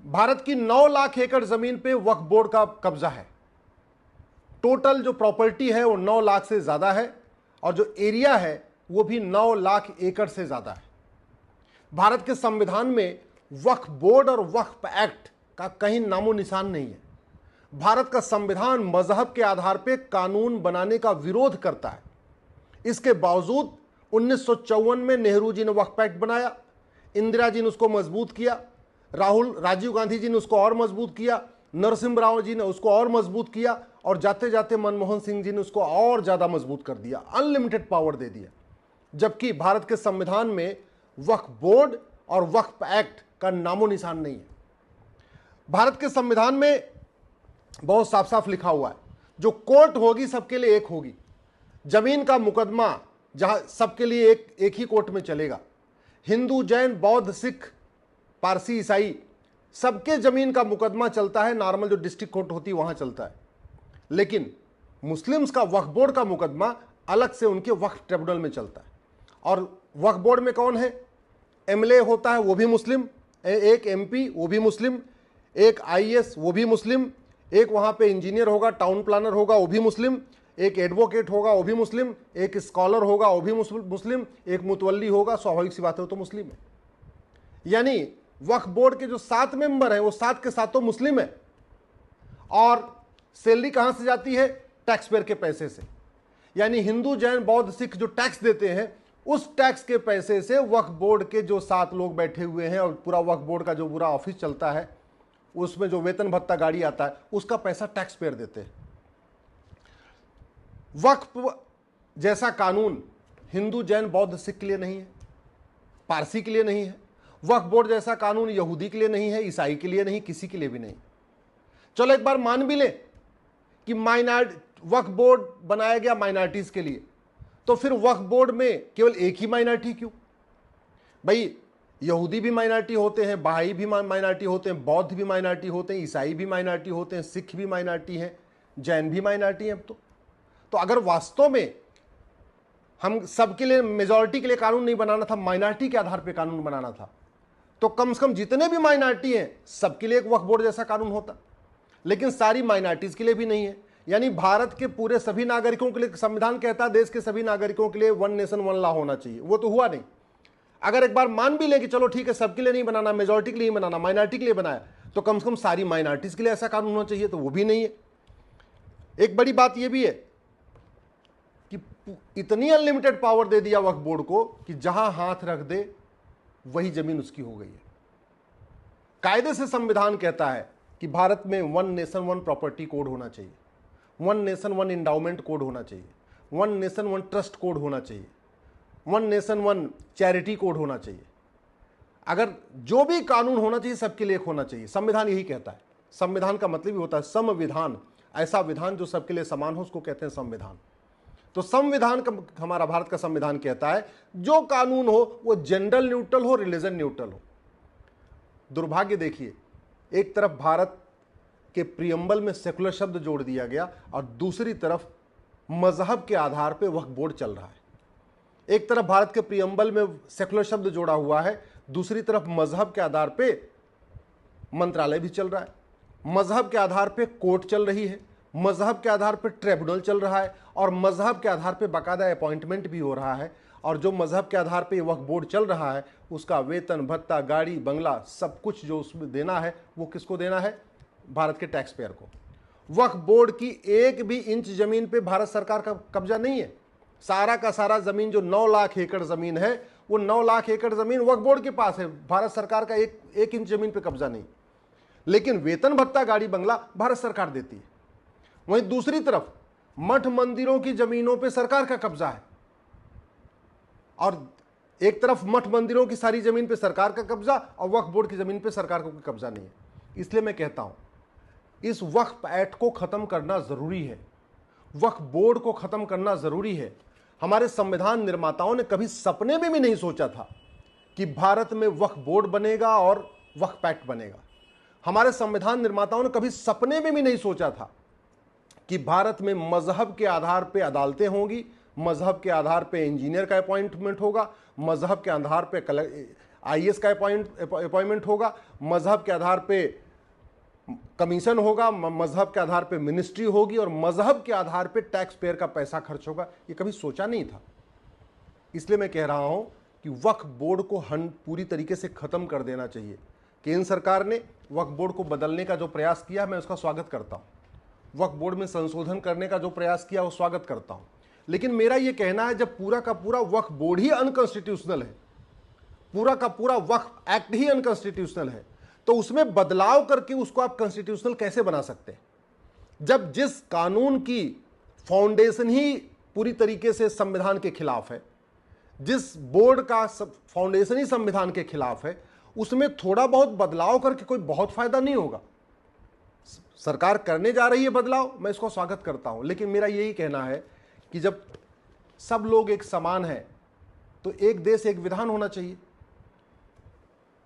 भारत की 9 लाख एकड़ जमीन पे वक्फ बोर्ड का कब्जा है। टोटल जो प्रॉपर्टी है वो 9 लाख से ज्यादा है और जो एरिया है वो भी 9 लाख एकड़ से ज्यादा है। भारत के संविधान में वक्फ बोर्ड और वक्फ एक्ट का कहीं नामो निशान नहीं है। भारत का संविधान मजहब के आधार पर कानून बनाने का विरोध करता है। इसके बावजूद 1954 में नेहरू जी ने वक्फ एक्ट बनाया, इंदिरा जी ने उसको मजबूत किया, राजीव गांधी जी ने उसको और मजबूत किया, नरसिम्हा राव जी ने उसको और मजबूत किया और जाते जाते मनमोहन सिंह जी ने उसको और ज्यादा मजबूत कर दिया, अनलिमिटेड पावर दे दिया। जबकि भारत के संविधान में वक्फ बोर्ड और वक्फ एक्ट का नामो निशान नहीं है। भारत के संविधान में बहुत साफ साफ लिखा हुआ है, जो कोर्ट होगी सबके लिए एक होगी। जमीन का मुकदमा जहां सबके लिए एक ही कोर्ट में चलेगा। हिंदू, जैन, बौद्ध, सिख, पारसी, ईसाई सबके जमीन का मुकदमा चलता है, नॉर्मल जो डिस्ट्रिक्ट कोर्ट होती है वहां चलता है। लेकिन मुस्लिम्स का वक्फ बोर्ड का मुकदमा अलग से उनके वक्फ ट्रिब्यूनल में चलता है। और वक्फ बोर्ड में कौन है? एमएलए होता है वो भी मुस्लिम, एक एमपी वो भी मुस्लिम, एक आईएएस वो भी मुस्लिम, एक वहां पे इंजीनियर होगा, टाउन प्लानर होगा वो भी मुस्लिम, एक एडवोकेट होगा वो भी मुस्लिम, एक स्कॉलर होगा वो भी मुस्लिम, एक मुतवल्ली होगा, स्वाभाविक सी बात है वो तो मुस्लिम है। यानी वक्फ बोर्ड के जो 7 मेंबर हैं वो 7 के 7 तो मुस्लिम है। और सैलरी कहां से जाती है? टैक्स पेयर के पैसे से। यानी हिंदू, जैन, बौद्ध, सिख जो टैक्स देते हैं उस टैक्स के पैसे से वक्फ बोर्ड के जो 7 लोग बैठे हुए हैं और पूरा वक्फ बोर्ड का जो पूरा ऑफिस चलता है, उसमें जो वेतन भत्ता गाड़ी आता है उसका पैसा टैक्स पेयर देते हैं। वक्फ जैसा कानून हिंदू, जैन, बौद्ध, सिख के लिए नहीं है, पारसी के लिए नहीं है। वक्फ बोर्ड जैसा कानून यहूदी के लिए नहीं है, ईसाई के लिए नहीं, किसी के लिए भी नहीं। चलो एक बार मान भी ले कि वक्फ बोर्ड बनाया गया माइनॉरिटीज के लिए, तो फिर वक्फ बोर्ड में केवल एक ही माइनॉरिटी क्यों? भाई यहूदी भी माइनॉरिटी होते हैं, बहाई भी माइनॉरिटी होते हैं, बौद्ध भी माइनॉरिटी होते हैं, ईसाई भी माइनॉरिटी होते हैं, सिख भी माइनॉरिटी हैं, जैन भी माइनॉरिटी है। अब तो अगर वास्तव में हम सबके लिए, मेजॉरिटी के लिए कानून नहीं बनाना था, माइनॉरिटी के आधार पर कानून बनाना था, तो कम से कम जितने भी माइनॉरिटी हैं सबके लिए एक वक्फ बोर्ड जैसा कानून होता। लेकिन सारी माइनॉरिटीज के लिए भी नहीं है। यानी भारत के पूरे सभी नागरिकों के लिए संविधान कहता है देश के सभी नागरिकों के लिए वन नेशन वन लॉ होना चाहिए, वो तो हुआ नहीं। अगर एक बार मान भी ले कि चलो ठीक है सबके लिए नहीं बनाना, मेजॉरिटी के लिए बनाना, माइनॉरिटी के लिए बनाया, तो कम से कम सारी माइनॉरिटीज के लिए ऐसा कानून होना चाहिए, तो वो भी नहीं है। एक बड़ी बात यह भी है कि इतनी अनलिमिटेड पावर दे दिया वक्फ बोर्ड को कि जहां हाथ रख दे वही जमीन उसकी हो गई है। कायदे से संविधान कहता है कि भारत में one nation one property code होना चाहिए, one nation one endowment code होना चाहिए, one nation one trust code होना चाहिए, one nation one charity code होना चाहिए। अगर जो भी कानून होना चाहिए सबके लिए एक होना चाहिए, संविधान यही कहता है। संविधान का मतलब ही होता है संविधान, ऐसा विधान जो सबके लिए समान हो उसको कहते हैं संविधान। तो संविधान का, हमारा भारत का संविधान कहता है जो कानून हो वो जेंडर न्यूट्रल हो, रिलीजन न्यूट्रल हो। दुर्भाग्य देखिए, एक तरफ भारत के प्रियम्बल में सेकुलर शब्द जोड़ दिया गया और दूसरी तरफ मजहब के आधार पे वक्फ बोर्ड चल रहा है। एक तरफ भारत के प्रियम्बल में सेकुलर शब्द जोड़ा हुआ है, दूसरी तरफ मजहब के आधार पे मंत्रालय भी चल रहा है, मजहब के आधार पे कोर्ट चल रही है, मजहब के आधार पर ट्रिब्यूनल चल रहा है और मजहब के आधार पर बाकायदा अपॉइंटमेंट भी हो रहा है। और जो मजहब के आधार पर वक्फ बोर्ड चल रहा है उसका वेतन भत्ता, गाड़ी बंगला, सब कुछ जो उसमें देना है वो किसको देना है? भारत के टैक्स पेयर को। वक्फ बोर्ड की एक भी इंच जमीन पे भारत सरकार का कब्जा नहीं है। सारा का सारा जमीन जो 9 लाख एकड़ जमीन है वो 9 लाख एकड़ जमीन वक्फ बोर्ड के पास है, भारत सरकार का एक इंच जमीन पे कब्जा नहीं। लेकिन वेतन भत्ता, गाड़ी बंगला भारत सरकार देती है। वहीं दूसरी तरफ मठ मंदिरों की जमीनों पे सरकार का कब्जा है और एक तरफ मठ मंदिरों की सारी जमीन पे सरकार का कब्जा और वक्फ बोर्ड की जमीन पे सरकार का कोई कब्जा नहीं है। इसलिए मैं कहता हूं इस वक्फ एक्ट को खत्म करना जरूरी है, वक्फ बोर्ड को खत्म करना जरूरी है। हमारे संविधान निर्माताओं ने कभी सपने में भी नहीं सोचा था कि भारत में वक्फ बोर्ड बनेगा और वक्फ एक्ट बनेगा। हमारे संविधान निर्माताओं ने कभी सपने में भी नहीं सोचा था कि भारत में मजहब के आधार पर अदालतें होंगी, मजहब के आधार पर इंजीनियर का अपॉइंटमेंट होगा, मजहब के आधार पर आईएएस का अपॉइंटमेंट होगा, मजहब के आधार पे कमीशन होगा, मजहब के आधार पे मिनिस्ट्री होगी और मजहब के आधार पे टैक्स पेयर का पैसा खर्च होगा। ये कभी सोचा नहीं था। इसलिए मैं कह रहा हूं कि वक्फ बोर्ड को पूरी तरीके से खत्म कर देना चाहिए। केंद्र सरकार ने वक्फ बोर्ड को बदलने का जो प्रयास किया मैं उसका स्वागत करता हूं। वक्फ बोर्ड में संशोधन करने का जो प्रयास किया वो स्वागत करता हूं। लेकिन मेरा यह कहना है जब पूरा का पूरा वक्फ बोर्ड ही अनकॉन्स्टिट्यूशनल है, पूरा का पूरा वक्फ एक्ट ही अनकॉन्स्टिट्यूशनल है, तो उसमें बदलाव करके उसको आप कॉन्स्टिट्यूशनल कैसे बना सकते हैं? जब जिस कानून की फाउंडेशन ही पूरी तरीके से संविधान के खिलाफ है, जिस बोर्ड का फाउंडेशन ही संविधान के खिलाफ है, उसमें थोड़ा बहुत बदलाव करके कोई बहुत फायदा नहीं होगा। सरकार करने जा रही है बदलाव, मैं इसको स्वागत करता हूं, लेकिन मेरा यही कहना है कि जब सब लोग एक समान हैं तो एक देश एक विधान होना चाहिए।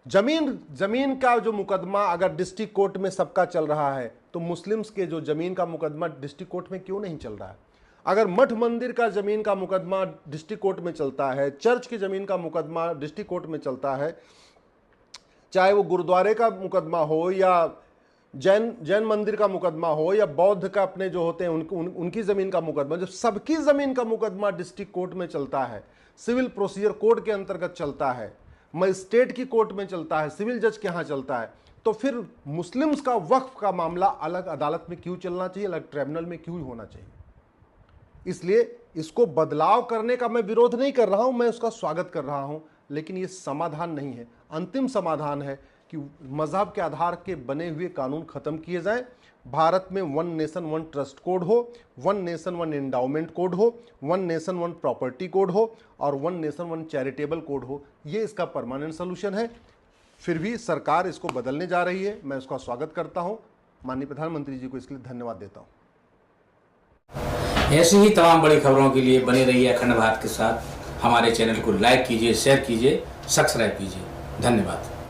जमीन का जो मुकदमा अगर डिस्ट्रिक्ट कोर्ट में सबका चल रहा है तो मुस्लिम्स के जो जमीन का मुकदमा डिस्ट्रिक्ट कोर्ट में क्यों नहीं चल रहा है? अगर मठ मंदिर का जमीन का मुकदमा डिस्ट्रिक्ट कोर्ट में चलता है, चर्च की जमीन का मुकदमा डिस्ट्रिक्ट कोर्ट में चलता है, चाहे वो गुरुद्वारे का मुकदमा हो या जैन मंदिर का मुकदमा हो या बौद्ध का अपने जो होते हैं उनकी जमीन का मुकदमा, जब सबकी जमीन का मुकदमा डिस्ट्रिक्ट कोर्ट में चलता है, सिविल प्रोसीजर कोड के अंतर्गत चलता है, मजिस्ट्रेट की कोर्ट में चलता है, सिविल जज के यहाँ चलता है, तो फिर मुस्लिम्स का वक्फ का मामला अलग अदालत में क्यों चलना चाहिए, अलग ट्रिब्यूनल में क्यों होना चाहिए? इसलिए इसको बदलाव करने का मैं विरोध नहीं कर रहा हूं, मैं उसका स्वागत कर रहा हूं, लेकिन ये समाधान नहीं है। अंतिम समाधान है कि मजहब के आधार के बने हुए कानून खत्म किए जाएं। भारत में one nation one trust code हो, one nation one endowment code हो, one nation one property code हो और one nation one charitable code हो। ये इसका परमानेंट सोल्यूशन है। फिर भी सरकार इसको बदलने जा रही है, मैं उसका स्वागत करता हूं। माननीय प्रधानमंत्री जी को इसके लिए धन्यवाद देता हूं। ऐसी ही तमाम बड़ी खबरों के लिए बने रहिए अखंड भारत के साथ। हमारे चैनल को लाइक कीजिए, शेयर कीजिए, सब्सक्राइब कीजिए। धन्यवाद।